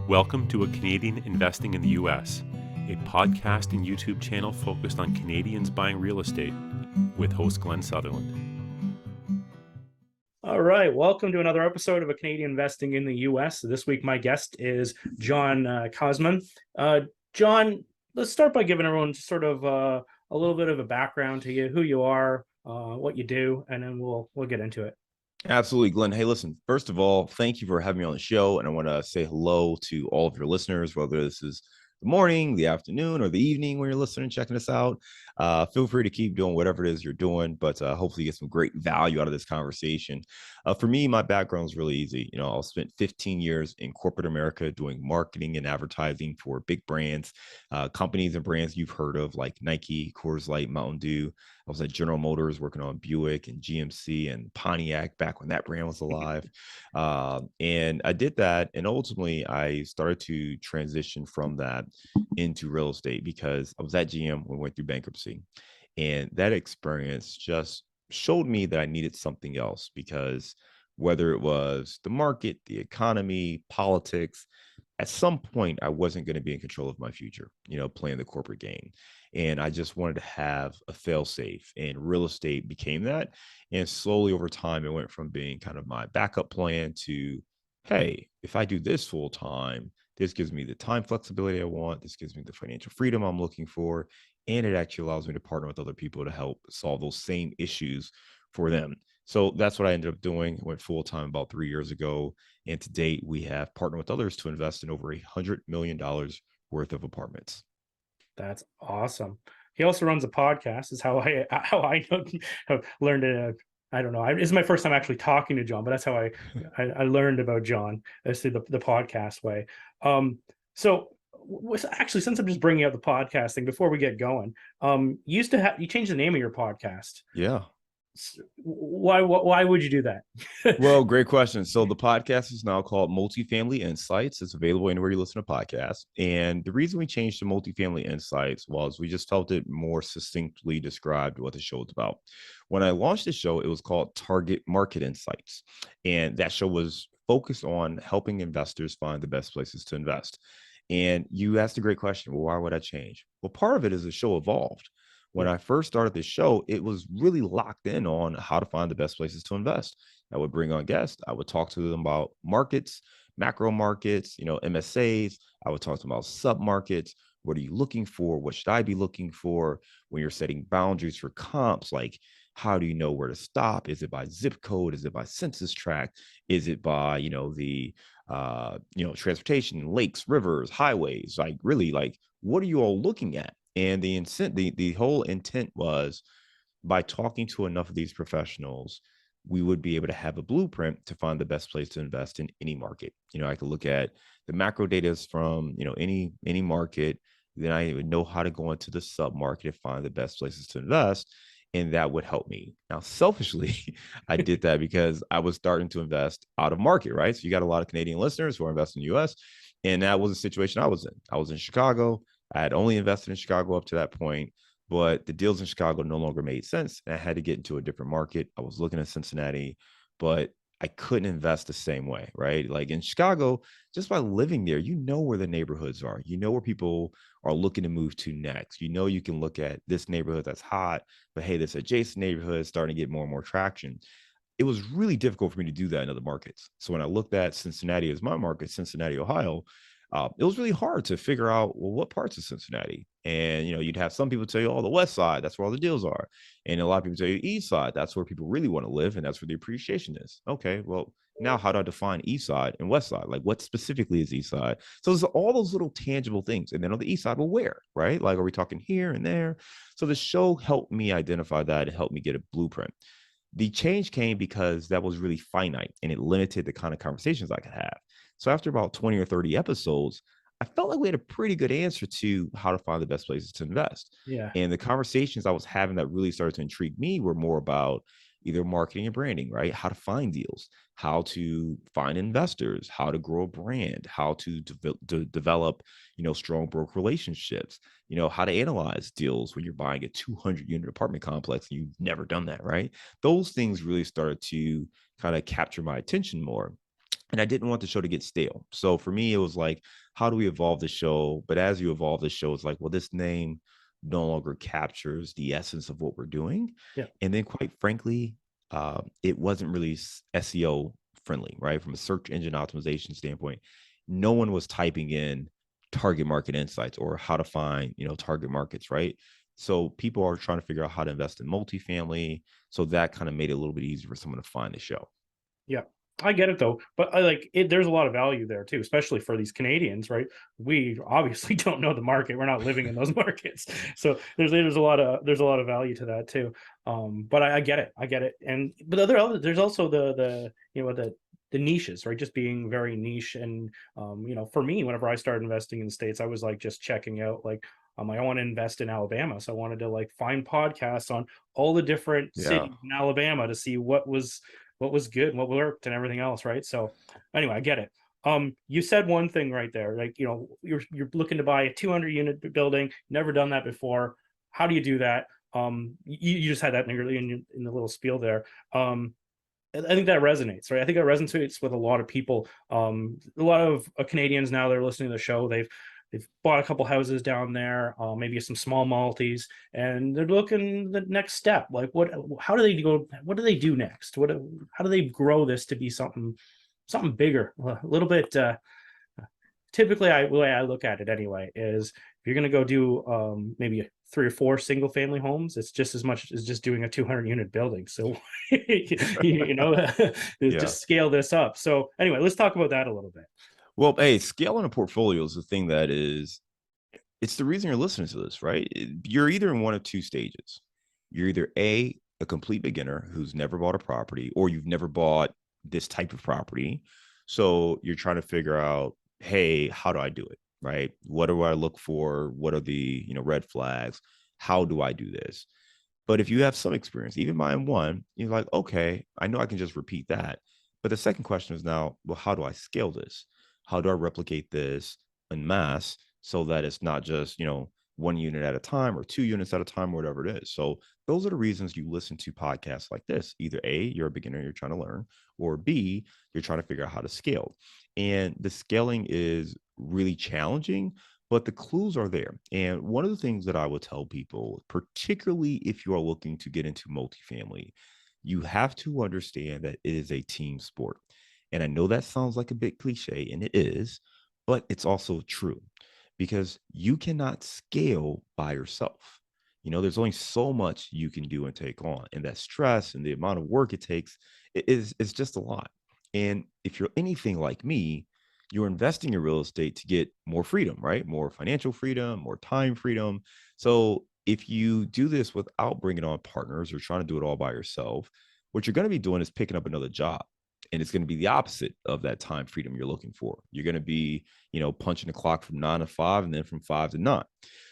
Welcome to A Canadian Investing in the U.S., a podcast and YouTube channel focused on Canadians buying real estate with host Glenn Sutherland. All right, welcome to another episode of A Canadian Investing in the U.S. This week, my guest is John Casmon. John, let's start by giving everyone sort of a little bit of a background to you, who you are, what you do, and then we'll get into it. Absolutely, Glenn. Hey, listen, first of all, thank you for having me on the show. And I want to say hello to all of your listeners, whether this is the morning, the afternoon, or the evening when you're listening, checking us out. Feel free to keep doing whatever it is you're doing, but hopefully you get some great value out of this conversation. For me, my background is really easy. I spent 15 years in corporate America doing marketing and advertising for big brands, companies and brands you've heard of like Nike, Coors Light, Mountain Dew. I was at General Motors working on Buick and GMC and Pontiac back when that brand was alive. And I did that. And ultimately, I started to transition from that into real estate because I was at GM when we went through bankruptcy. And that experience just showed me that I needed something else because whether it was the market, the economy, politics, at some point I wasn't going to be in control of my future, playing the corporate game. And I just wanted to have a fail safe, and real estate became that. And slowly over time, it went from being kind of my backup plan to, hey, if I do this full time, this gives me the time flexibility I want. This gives me the financial freedom I'm looking for. And it actually allows me to partner with other people to help solve those same issues for them. So that's what I ended up doing. I went full time about 3 years ago. And to date, we have partnered with others to invest in over $100 million worth of apartments. That's awesome. He also runs a podcast. Is how I learned it. I don't know. It's my first time actually talking to John, but that's how I learned about John, as through the podcast way. So actually, since I'm just bringing up the podcast thing before we get going, you changed the name of your podcast. Yeah. Why would you do that? Well, great question. So the podcast is now called Multifamily Insights. It's available anywhere you listen to podcasts. And the reason we changed to Multifamily Insights was we just felt it more succinctly described what the show is about. When I launched the show, it was called Target Market Insights. And that show was focused on helping investors find the best places to invest. And you asked a great question. Well, why would I change? Well, part of it is the show evolved. When I first started the show, it was really locked in on how to find the best places to invest. I would bring on guests. I would talk to them about markets, macro markets, MSAs. I would talk to them about sub markets. What are you looking for? What should I be looking for when you're setting boundaries for comps? Like, how do you know where to stop? Is it by zip code? Is it by census tract? Is it by, the transportation, lakes, rivers, highways? Like, really, like, what are you all looking at? And the whole intent was, by talking to enough of these professionals, we would be able to have a blueprint to find the best place to invest in any market. I could look at the macro data from, any market. Then I would know how to go into the sub market and find the best places to invest. And that would help me. Now, selfishly, I did that because I was starting to invest out of market, right? So you got a lot of Canadian listeners who are investing in the US. And that was a situation I was in. I was in Chicago. I had only invested in Chicago up to that point, but the deals in Chicago no longer made sense. And I had to get into a different market. I was looking at Cincinnati, but I couldn't invest the same way, right? Like in Chicago, just by living there, where the neighborhoods are, where people are looking to move to next. You can look at this neighborhood that's hot, but hey, this adjacent neighborhood is starting to get more and more traction. It was really difficult for me to do that in other markets. So when I looked at Cincinnati as my market, Cincinnati, Ohio, it was really hard to figure out, well, what parts of Cincinnati? And, you'd have some people tell you, oh, the west side, that's where all the deals are. And a lot of people tell you east side, that's where people really want to live. And that's where the appreciation is. Okay, well, now how do I define east side and west side? Like, what specifically is east side? So there's all those little tangible things. And then on the east side, well, where, right? Like, are we talking here and there? So the show helped me identify that and helped me get a blueprint. The change came because that was really finite and it limited the kind of conversations I could have. So after about 20 or 30 episodes, I felt like we had a pretty good answer to how to find the best places to invest. Yeah. And the conversations I was having that really started to intrigue me were more about either marketing and branding, right? How to find deals, how to find investors, how to grow a brand, how to develop, strong broker relationships, how to analyze deals when you're buying a 200 unit apartment complex and you've never done that, right? Those things really started to kind of capture my attention more. and I didn't want the show to get stale. So for me, it was like, how do we evolve the show? But as you evolve the show, it's like, well, this name no longer captures the essence of what we're doing. Yeah. And then, quite frankly, it wasn't really SEO friendly, right? From a search engine optimization standpoint, no one was typing in target market insights or how to find, target markets, right? So people are trying to figure out how to invest in multifamily. So that kind of made it a little bit easier for someone to find the show. Yeah, I get it though, but I like it. There's a lot of value there too, especially for these Canadians, right? We obviously don't know the market. We're not living in those markets, so there's a lot of value to that too. But I get it, and but there's also the the niches, right? Just being very niche, and for me, whenever I started investing in the States, I was like just checking out like. I want to invest in Alabama, so I wanted to like find podcasts on all the different Yeah. cities in Alabama to see what was good and what worked and everything else, right? So anyway, I get it. You said one thing right there, like you're looking to buy a 200 unit building, never done that before. How do you do that? You just had that in the little spiel there. I think that resonates, right? I think that resonates with a lot of people. A lot of Canadians now that are listening to the show, they've bought a couple houses down there, maybe some small multis, and they're looking the next step. Like, how do they go? What do they do next? How do they grow this to be something bigger? A little bit. Typically, the way I look at it anyway is if you're going to go do maybe 3 or 4 single family homes, it's just as much as just doing a 200 unit building. So, Yeah. just scale this up. So anyway, let's talk about that a little bit. Well, hey, scaling a portfolio is the thing it's the reason you're listening to this, right? You're either in one of two stages. You're either a complete beginner who's never bought a property, or you've never bought this type of property. So you're trying to figure out, hey, how do I do it? Right? What do I look for? What are the, red flags? How do I do this? But if you have some experience, even mine one, you're like, okay, I know I can just repeat that. But the second question is now, well, how do I scale this? How do I replicate this en masse so that it's not just, 1 unit at a time or 2 units at a time or whatever it is? So those are the reasons you listen to podcasts like this. Either A, you're a beginner, you're trying to learn, or B, you're trying to figure out how to scale. And the scaling is really challenging, but the clues are there. And one of the things that I would tell people, particularly if you are looking to get into multifamily, you have to understand that it is a team sport. And I know that sounds like a bit cliche, and it is, but it's also true because you cannot scale by yourself. There's only so much you can do and take on, and that stress and the amount of work it takes is just a lot. And if you're anything like me, you're investing in real estate to get more freedom, right? More financial freedom, more time freedom. So if you do this without bringing on partners or trying to do it all by yourself, what you're going to be doing is picking up another job. And it's going to be the opposite of that time freedom you're looking for. You're going to be, punching the clock from 9 to 5 and then from 5 to 9.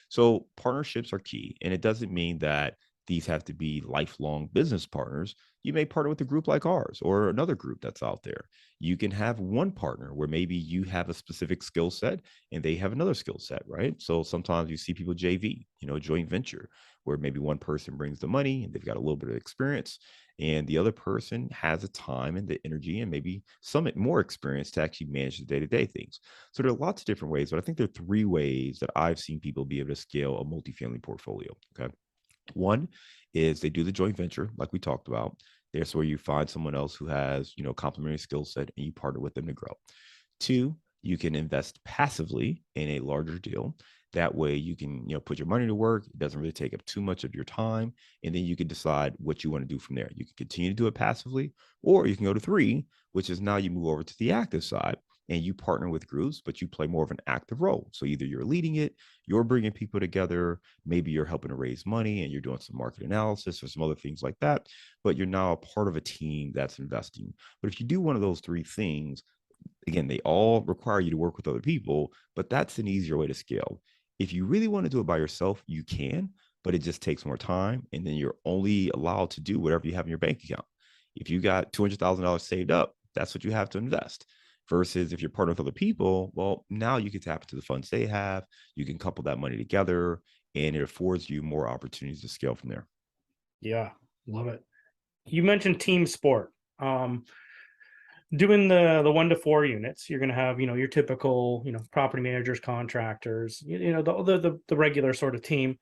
So partnerships are key. And it doesn't mean that these have to be lifelong business partners. You may partner with a group like ours or another group that's out there. You can have one partner where maybe you have a specific skill set and they have another skill set, right? So sometimes you see people JV, joint venture, where maybe one person brings the money and they've got a little bit of experience, and the other person has the time and the energy and maybe some more experience to actually manage the day-to-day things. So there are lots of different ways, but I think there are 3 ways that I've seen people be able to scale a multifamily portfolio. Okay. One is they do the joint venture, like we talked about. There's where you find someone else who has, complementary skill set and you partner with them to grow. 2, you can invest passively in a larger deal. That way you can, put your money to work. It doesn't really take up too much of your time. And then you can decide what you want to do from there. You can continue to do it passively, or you can go to 3, which is now you move over to the active side and you partner with groups, but you play more of an active role. So either you're leading it, you're bringing people together, maybe you're helping to raise money and you're doing some market analysis or some other things like that, but you're now a part of a team that's investing. But if you do one of those 3 things, again, they all require you to work with other people, but that's an easier way to scale. If you really want to do it by yourself, you can, but it just takes more time. And then you're only allowed to do whatever you have in your bank account. If you got $200,000 saved up, that's what you have to invest. Versus if you're partnering with other people, well, now you can tap into the funds they have. You can couple that money together, and it affords you more opportunities to scale from there. Yeah, love it. You mentioned team sport. doing the 1 to 4 units, you're going to have, your typical, property managers, contractors, the regular sort of team.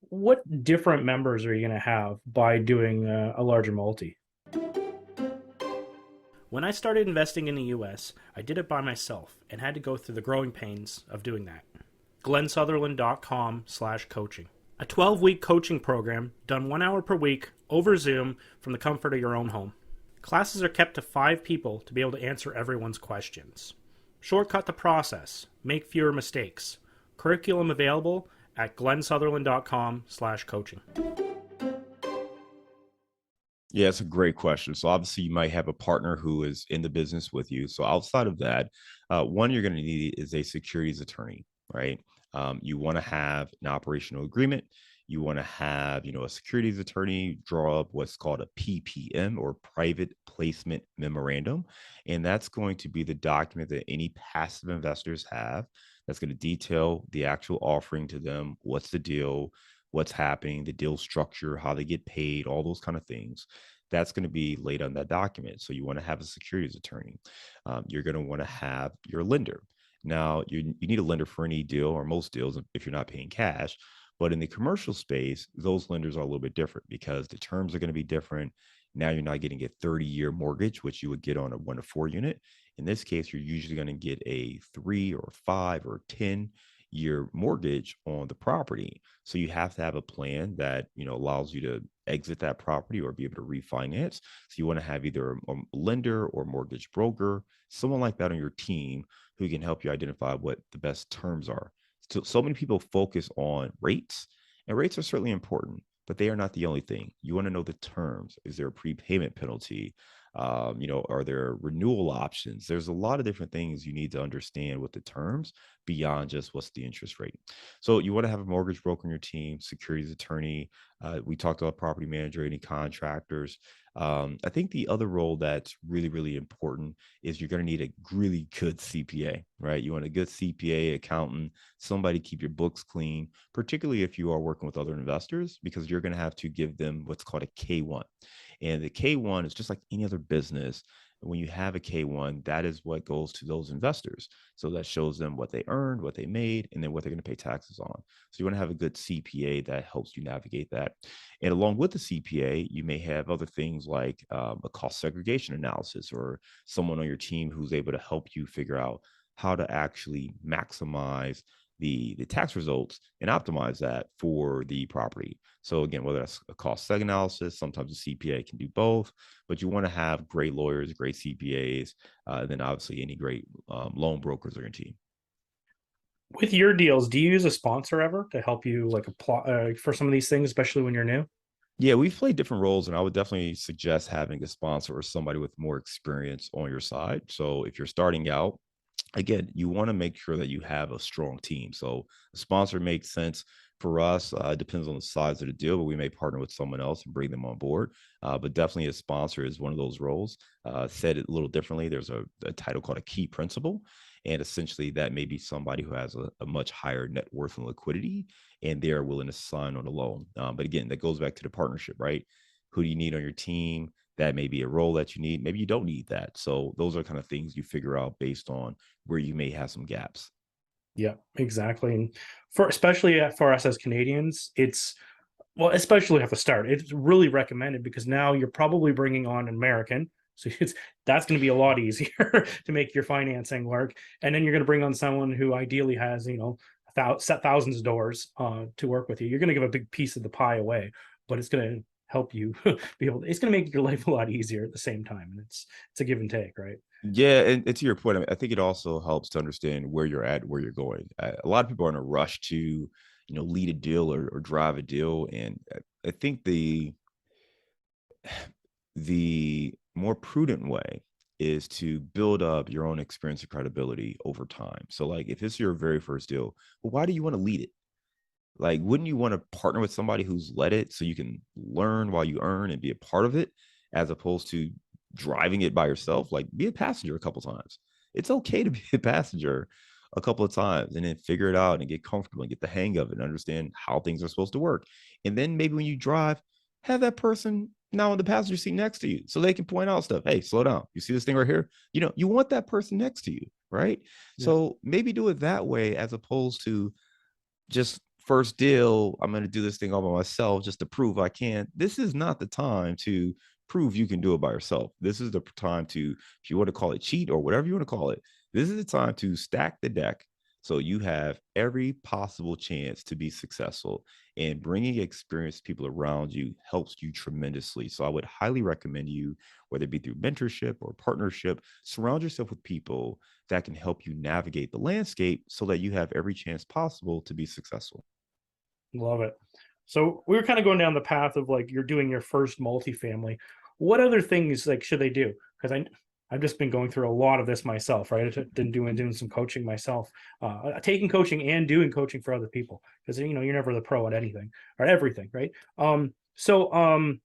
What different members are you going to have by doing a larger multi? When I started investing in the US, I did it by myself and had to go through the growing pains of doing that. GlennSutherland.com/coaching. A 12-week coaching program done 1 hour per week over Zoom from the comfort of your own home. Classes are kept to 5 people to be able to answer everyone's questions. Shortcut the process. Make fewer mistakes. Curriculum available at GlennSutherland.com/coaching. Yeah, it's a great question. So obviously you might have a partner who is in the business with you. So outside of that, one you're going to need is a securities attorney, right? You want to have an operational agreement. You want to have, a securities attorney draw up what's called a PPM, or private placement memorandum. And that's going to be the document that any passive investors have. That's going to detail the actual offering to them. What's the deal? What's happening, the deal structure, how they get paid, all those kind of things. That's going to be laid on that document. So you want to have a securities attorney. You're going to want to have your lender. Now, you need a lender for any deal, or most deals, if you're not paying cash. But in the commercial space, those lenders are a little bit different because the terms are going to be different. Now you're not getting a 30-year mortgage, which you would get on a 1 to 4 unit. In this case, you're usually going to get a 3 or 5 or 10-year mortgage on the property. So you have to have a plan that, allows you to exit that property or be able to refinance. So you want to have either a lender or mortgage broker, someone like that on your team who can help you identify what the best terms are. So many people focus on rates, and rates are certainly important, but they are not the only thing. You want to know the terms. Is there a prepayment penalty? Are there renewal options? There's a lot of different things you need to understand with the terms beyond just what's the interest rate. So you want to have a mortgage broker on your team, securities attorney. We talked about property manager, any contractors. I think the other role that's really, really important is you're going to need a really good CPA, right? You want a good CPA, accountant, somebody to keep your books clean, particularly if you are working with other investors, because you're going to have to give them what's called a K1. And the K1 is just like any other business. When you have a K1, that is what goes to those investors. So that shows them what they earned, what they made, and then what they're going to pay taxes on. So you want to have a good CPA that helps you navigate that. And along with the CPA, you may have other things like a cost segregation analysis, or someone on your team who's able to help you figure out how to actually maximize the tax results and optimize that for the property. So again, whether that's a cost seg analysis, sometimes a CPA can do both, but you want to have great lawyers, great CPAs, and then obviously any great loan brokers on your team. With your deals, do you use a sponsor ever to help you apply for some of these things, especially when you're new? Yeah, we've played different roles, and I would definitely suggest having a sponsor or somebody with more experience on your side. So if you're starting out, again, you want to make sure that you have a strong team. So a sponsor makes sense for us. It depends on the size of the deal, but we may partner with someone else and bring them on board. But definitely a sponsor is one of those roles. Said it a little differently, there's a title called a key principal. And essentially that may be somebody who has a much higher net worth and liquidity, and they are willing to sign on a loan. But again, that goes back to the partnership, right? Who do you need on your team? That may be a role that you need. Maybe you don't need that. So those are kind of things you figure out based on where you may have some gaps. Yeah, exactly. And especially for us as Canadians, especially at the start, it's really recommended because now you're probably bringing on an American. So that's going to be a lot easier to make your financing work. And then you're going to bring on someone who ideally has, set thousands of doors to work with you. You're going to give a big piece of the pie away, but it's going to help you it's going to make your life a lot easier at the same time. And it's a give and take, right? Yeah, and to your point, I think it also helps to understand where you're at, where you're going. A lot of people are in a rush to, lead a deal or drive a deal, and I think the more prudent way is to build up your own experience and credibility over time. So, like, if it's your very first deal, well, why do you want to lead it? Like, wouldn't you want to partner with somebody who's led it so you can learn while you earn and be a part of it, as opposed to driving it by yourself? Like, be a passenger a couple times. It's okay to be a passenger a couple of times and then figure it out and get comfortable and get the hang of it and understand how things are supposed to work. And then maybe when you drive, have that person, now in the passenger seat next to you so they can point out stuff. Hey, slow down. You see this thing right here? You want that person next to you, right? Yeah. So maybe do it that way as opposed to just first deal. I'm going to do this thing all by myself just to prove I can. This is not the time to prove you can do it by yourself. This is the time to, if you want to call it cheat or whatever you want to call it, this is the time to stack the deck so you have every possible chance to be successful. And bringing experienced people around you helps you tremendously. So I would highly recommend you, whether it be through mentorship or partnership, surround yourself with people that can help you navigate the landscape so that you have every chance possible to be successful. Love it. So we were kind of going down the path of like, you're doing your first multifamily. What other things like should they do? Because I've just been going through a lot of this myself, right? I've been doing some coaching myself, taking coaching and doing coaching for other people, because you're never the pro at anything or everything, right? So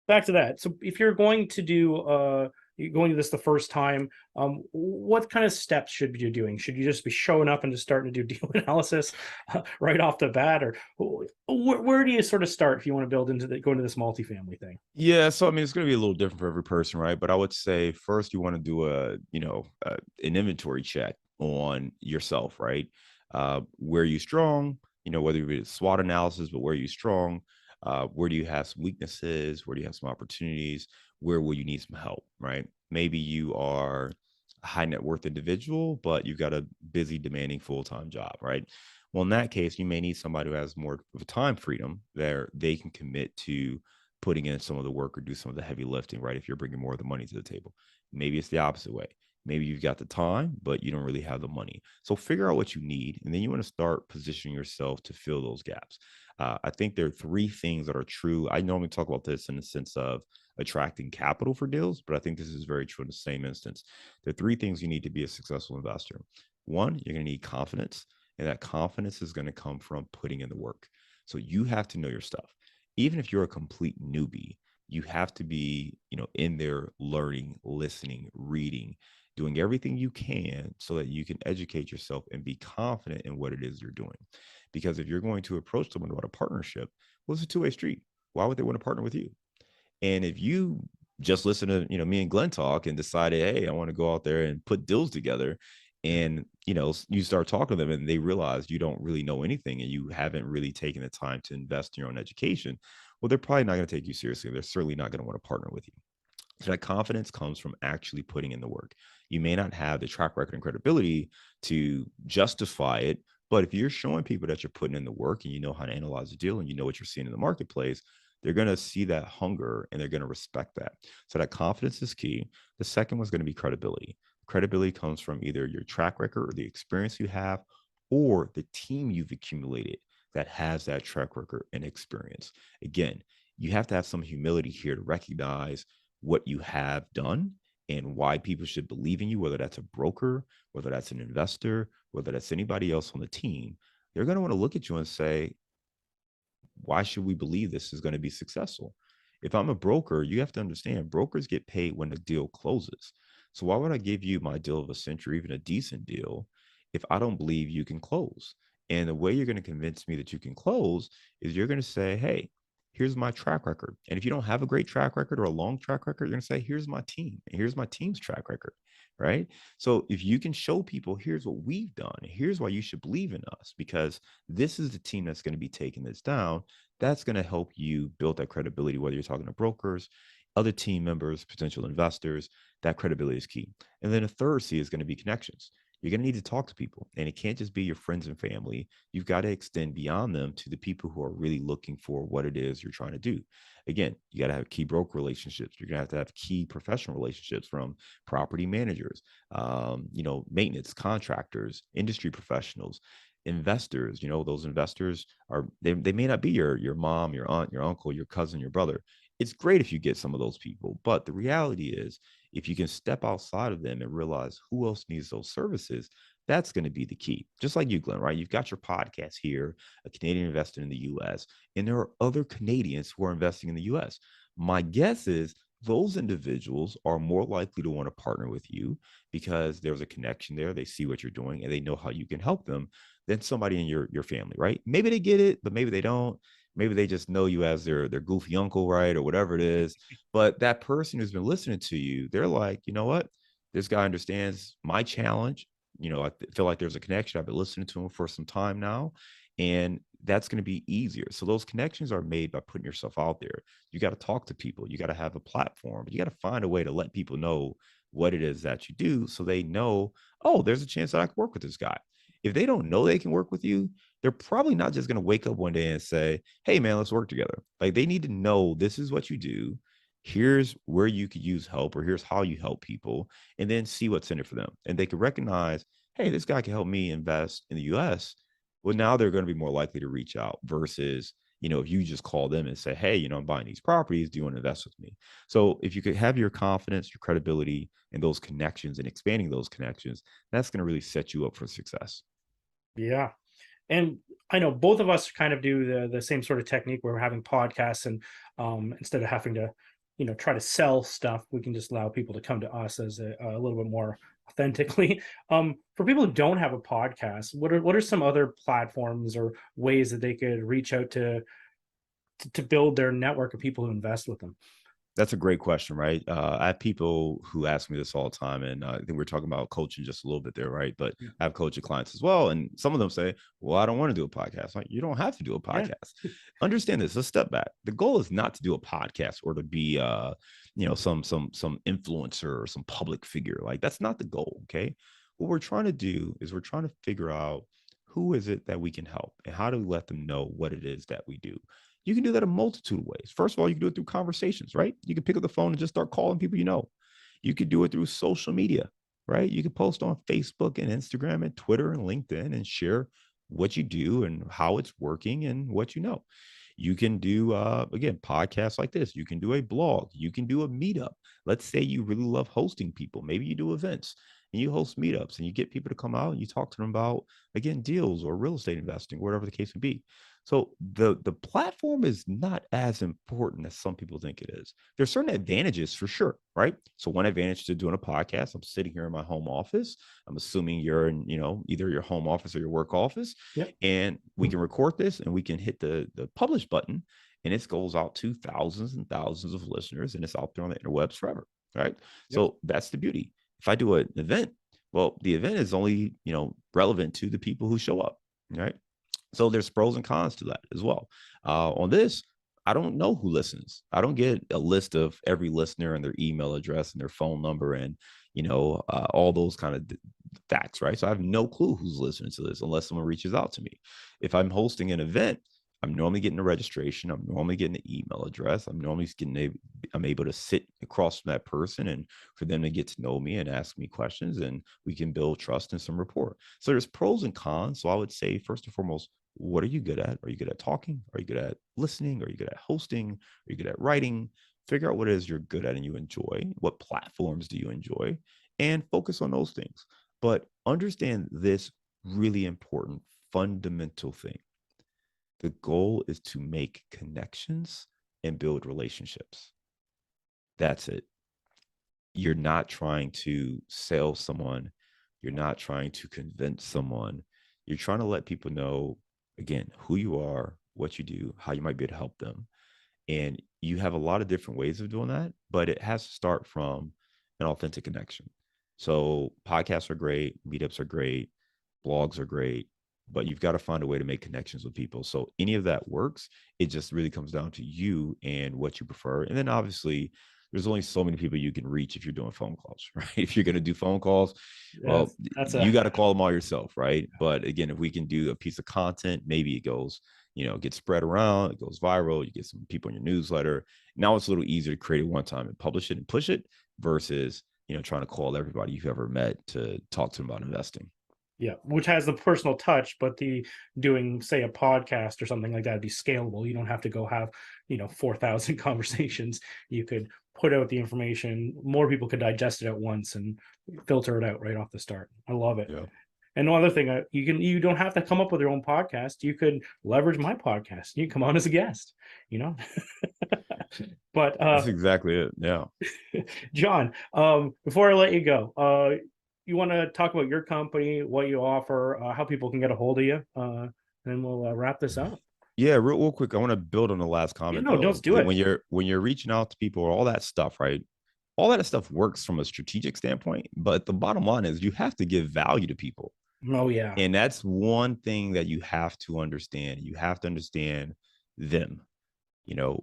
back to that. So if you're going to do you're going to this the first time, what kind of steps should you be doing? Should you just be showing up and just starting to do deal analysis right off the bat, or where do you sort of start if you want to build into go into this multifamily thing? Yeah, so I mean, it's going to be a little different for every person, right? But I would say first you want to do an inventory check on yourself, right? Where are you strong? Whether it's SWOT analysis, but where are you strong? Where do you have some weaknesses? Where do you have some opportunities? Where will you need some help, right? Maybe you are a high net worth individual, but you've got a busy, demanding full-time job, right? Well, in that case, you may need somebody who has more of a time freedom there. They can commit to putting in some of the work or do some of the heavy lifting, right? If you're bringing more of the money to the table. Maybe it's the opposite way. Maybe you've got the time, but you don't really have the money. So figure out what you need, and then you want to start positioning yourself to fill those gaps. I think there are three things that are true. I normally talk about this in the sense of attracting capital for deals, but I think this is very true in the same instance. There are three things you need to be a successful investor. One, you're going to need confidence, and that confidence is going to come from putting in the work. So you have to know your stuff. Even if you're a complete newbie, you have to be, in there learning, listening, reading, doing everything you can so that you can educate yourself and be confident in what it is you're doing. Because if you're going to approach someone about a partnership, well, it's a two-way street. Why would they want to partner with you? And if you just listen to, me and Glenn talk and decided, hey, I want to go out there and put deals together, and, you start talking to them and they realize you don't really know anything and you haven't really taken the time to invest in your own education, well, they're probably not going to take you seriously. They're certainly not going to want to partner with you. So that confidence comes from actually putting in the work. You may not have the track record and credibility to justify it, but if you're showing people that you're putting in the work and you know how to analyze the deal and you know what you're seeing in the marketplace, they're going to see that hunger and they're going to respect that. So that confidence is key. The second one's going to be credibility. Credibility comes from either your track record or the experience you have, or the team you've accumulated that has that track record and experience. Again, you have to have some humility here to recognize what you have done and why people should believe in you, whether that's a broker, whether that's an investor, whether that's anybody else on the team. They're going to want to look at you and say, why should we believe this is going to be successful? If I'm a broker, you have to understand brokers get paid when the deal closes. So why would I give you my deal of a century, even a decent deal, if I don't believe you can close? And the way you're going to convince me that you can close is you're going to say, hey, here's my track record. And if you don't have a great track record or a long track record, you're going to say, here's my team. And here's my team's track record, right? So if you can show people, here's what we've done, here's why you should believe in us, because this is the team that's going to be taking this down, that's going to help you build that credibility, whether you're talking to brokers, other team members, potential investors. That credibility is key. And then a third C is going to be connections. You're going to need to talk to people, and it can't just be your friends and family. You've got to extend beyond them to the people who are really looking for what it is you're trying to do. Again, you got to have key broker relationships. You're going to have key professional relationships from property managers, maintenance contractors, industry professionals, investors. Those investors they may not be your mom, your aunt, your uncle, your cousin, your brother. It's great if you get some of those people, but the reality is, if you can step outside of them and realize who else needs those services, that's going to be the key. Just like you, Glenn, right? You've got your podcast here, a Canadian investor in the US, and there are other Canadians who are investing in the US. My guess is those individuals are more likely to want to partner with you because there's a connection there. They see what you're doing and they know how you can help them than somebody in your family, right? Maybe they get it, but maybe they don't. maybe they just know you as their goofy uncle, right? Or whatever it is. But that person who's been listening to you, they're like, you know what? This guy understands my challenge. I feel like there's a connection. I've been listening to him for some time now, and that's going to be easier. So those connections are made by putting yourself out there. You got to talk to people. You got to have a platform. You got to find a way to let people know what it is that you do, so they know, oh, there's a chance that I can work with this guy. If they don't know they can work with you, they're probably not just going to wake up one day and say, hey, man, let's work together. Like, they need to know this is what you do. Here's where you could use help, or here's how you help people, and then see what's in it for them. And they can recognize, hey, this guy can help me invest in the US. Well, now they're going to be more likely to reach out versus, if you just call them and say, hey, I'm buying these properties. Do you want to invest with me? So if you could have your confidence, your credibility, and those connections, and expanding those connections, that's going to really set you up for success. Yeah. And I know both of us kind of do the same sort of technique where we're having podcasts, and instead of having to, try to sell stuff, we can just allow people to come to us as a little bit more authentically. For people who don't have a podcast, what are some other platforms or ways that they could reach out to build their network of people who invest with them? That's a great question, right? I have people who ask me this all the time, and I think we're talking about coaching just a little bit there, right? But I have coaching clients as well, and some of them say, well, I don't want to do a podcast. Like, you don't have to do a podcast. Yeah. Understand this. Let's step back. The goal is not to do a podcast or to be some influencer or some public figure. Like, that's not the goal. Okay. What we're trying to do is we're trying to figure out who is it that we can help, and how do we let them know what it is that we do. You can do that a multitude of ways. First of all, you can do it through conversations, right? You can pick up the phone and just start calling people you know. You could do it through social media, right? You can post on Facebook and Instagram and Twitter and LinkedIn and share what you do and how it's working and what you know. You can do, again, podcasts like this. You can do a blog. You can do a meetup. Let's say you really love hosting people. Maybe you do events and you host meetups and you get people to come out and you talk to them about, again, deals or real estate investing, whatever the case would be. So the platform is not as important as some people think it is. There's certain advantages for sure, right? So one advantage to doing a podcast, I'm sitting here in my home office. I'm assuming you're in, either your home office or your work office. Yep. And we can record this and we can hit the publish button, and it goes out to thousands and thousands of listeners, and it's out there on the interwebs forever, right? Yep. So that's the beauty. If I do an event, well, the event is only, relevant to the people who show up, right? So there's pros and cons to that as well. On this, I don't know who listens. I don't get a list of every listener and their email address and their phone number and, all those kind of facts, right? So I have no clue who's listening to this unless someone reaches out to me. If I'm hosting an event, I'm normally getting a registration. I'm normally getting an email address. I'm able to sit across from that person and for them to get to know me and ask me questions, and we can build trust and some rapport. So there's pros and cons. So I would say, first and foremost, what are you good at? Are you good at talking? Are you good at listening? Are you good at hosting? Are you good at writing? Figure out what it is you're good at and you enjoy. What platforms do you enjoy? And focus on those things. But understand this really important fundamental thing. The goal is to make connections and build relationships. That's it. You're not trying to sell someone. You're not trying to convince someone. You're trying to let people know, again, who you are, what you do, how you might be able to help them. And you have a lot of different ways of doing that, but it has to start from an authentic connection. So podcasts are great, meetups are great, blogs are great, but you've got to find a way to make connections with people. So any of that works. It just really comes down to you and what you prefer. And then obviously there's only so many people you can reach if you're doing phone calls, right? If you're going to do phone calls, well, you got to call them all yourself, right? But again, if we can do a piece of content, maybe it goes, gets spread around, it goes viral, you get some people in your newsletter. Now it's a little easier to create it one time and publish it and push it versus, trying to call everybody you've ever met to talk to them about investing. Yeah, which has the personal touch, but the doing, say, a podcast or something like that would be scalable. You don't have to go have, 4,000 conversations. You could put out the information. More people could digest it at once and filter it out right off the start. I love it. Yeah. And one other thing, you don't have to come up with your own podcast. You could leverage my podcast. You can come on as a guest, But that's exactly it. Yeah. John, before I let you go, you want to talk about your company, what you offer, how people can get a hold of you, and then we'll wrap this up. Yeah, real quick. I want to build on the last Yeah, comment no, though. don't do it. When you're reaching out to people, all that stuff, right? All that stuff works from a strategic standpoint, but the bottom line is you have to give value to people. Oh yeah. And that's one thing that you have to understand. You have to understand them.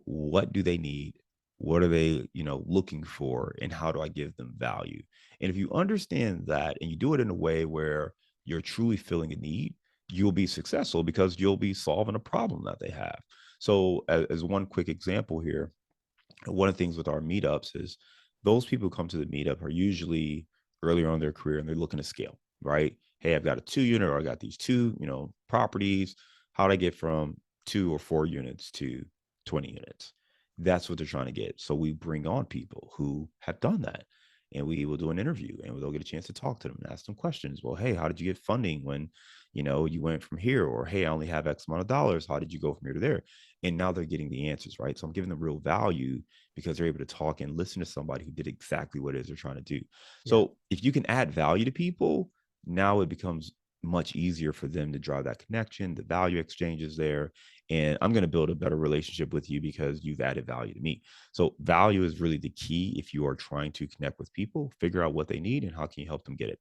What do they need? What are they, looking for? And how do I give them value? And if you understand that and you do it in a way where you're truly filling a need, you'll be successful because you'll be solving a problem that they have. So, as one quick example here, one of the things with our meetups is those people who come to the meetup are usually earlier on in their career and they're looking to scale, right? Hey, I've got a 2 unit or I got these two, properties. How do I get from 2 or 4 units to 20 units? That's what they're trying to get. So we bring on people who have done that and we will do an interview and they'll get a chance to talk to them and ask them questions. Well, hey, how did you get funding when, you went from here? Or, hey, I only have X amount of dollars. How did you go from here to there? And now they're getting the answers, right? So I'm giving them real value because they're able to talk and listen to somebody who did exactly what it is they're trying to do. So if you can add value to people, now it becomes much easier for them to drive that connection. The value exchange is there. And I'm going to build a better relationship with you because you've added value to me. So value is really the key if you are trying to connect with people, figure out what they need and how can you help them get it.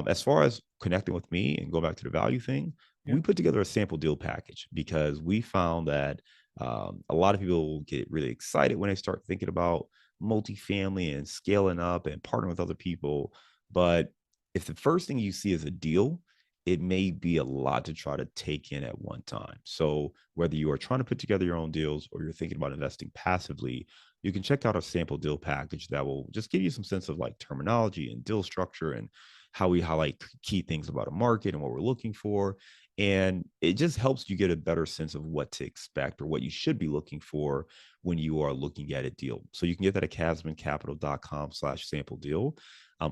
As far as connecting with me and go back to the value thing, we put together a sample deal package because we found that a lot of people get really excited when they start thinking about multifamily and scaling up and partnering with other people. But if the first thing you see is a deal, it may be a lot to try to take in at one time. So whether you are trying to put together your own deals or you're thinking about investing passively, you can check out a sample deal package that will just give you some sense of like terminology and deal structure and how we highlight key things about a market and what we're looking for. And it just helps you get a better sense of what to expect or what you should be looking for when you are looking at a deal. So you can get that at casmoncapital.com/sample deal.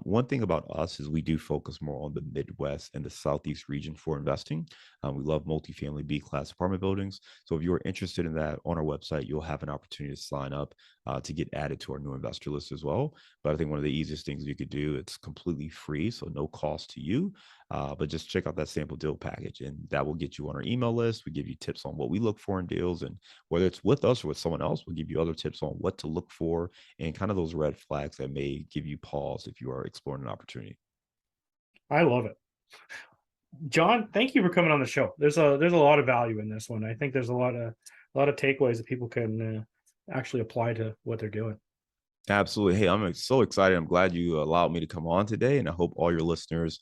One thing about us is we do focus more on the Midwest and the Southeast region for investing. We love multifamily B-class apartment buildings. So if you're interested in that, on our website, you'll have an opportunity to sign up to get added to our new investor list as well. But I think one of the easiest things you could do, it's completely free, so no cost to you. But just check out that sample deal package and that will get you on our email list. We give you tips on what we look for in deals, and whether it's with us or with someone else, we'll give you other tips on what to look for and kind of those red flags that may give you pause if you are exploring an opportunity. I love it. John, thank you for coming on the show. There's a lot of value in this one. I think there's a lot of takeaways that people can actually apply to what they're doing. Absolutely. Hey, I'm so excited. I'm glad you allowed me to come on today, and I hope all your listeners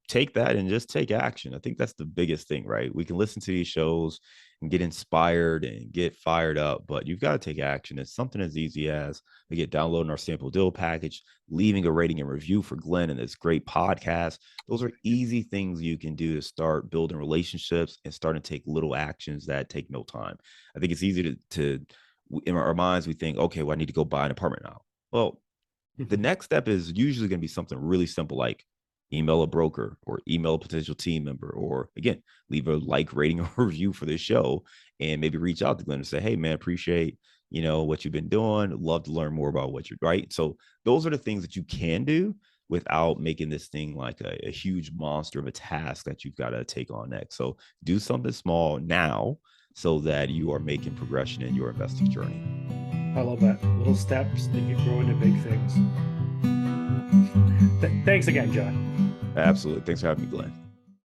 take that and just take action. I think that's the biggest thing, right? We can listen to these shows and get inspired and get fired up, but you've got to take action. It's something as easy as downloading our sample deal package, leaving a rating and review for Glenn and this great podcast. Those are easy things you can do to start building relationships and starting to take little actions that take no time. I think it's easy to in our minds, we think, okay, well, I need to go buy an apartment now. Well, the next step is usually going to be something really simple like email a broker or email a potential team member, or again, leave a like, rating, or review for this show, and maybe reach out to Glenn and say, hey, man, appreciate, what you've been doing. Love to learn more about what you're right. So those are the things that you can do without making this thing like a huge monster of a task that you've got to take on next. So do something small now so that you are making progression in your investing journey. I love that. Little steps that you grow into big things. Thanks again, John. Absolutely. Thanks for having me, Glenn.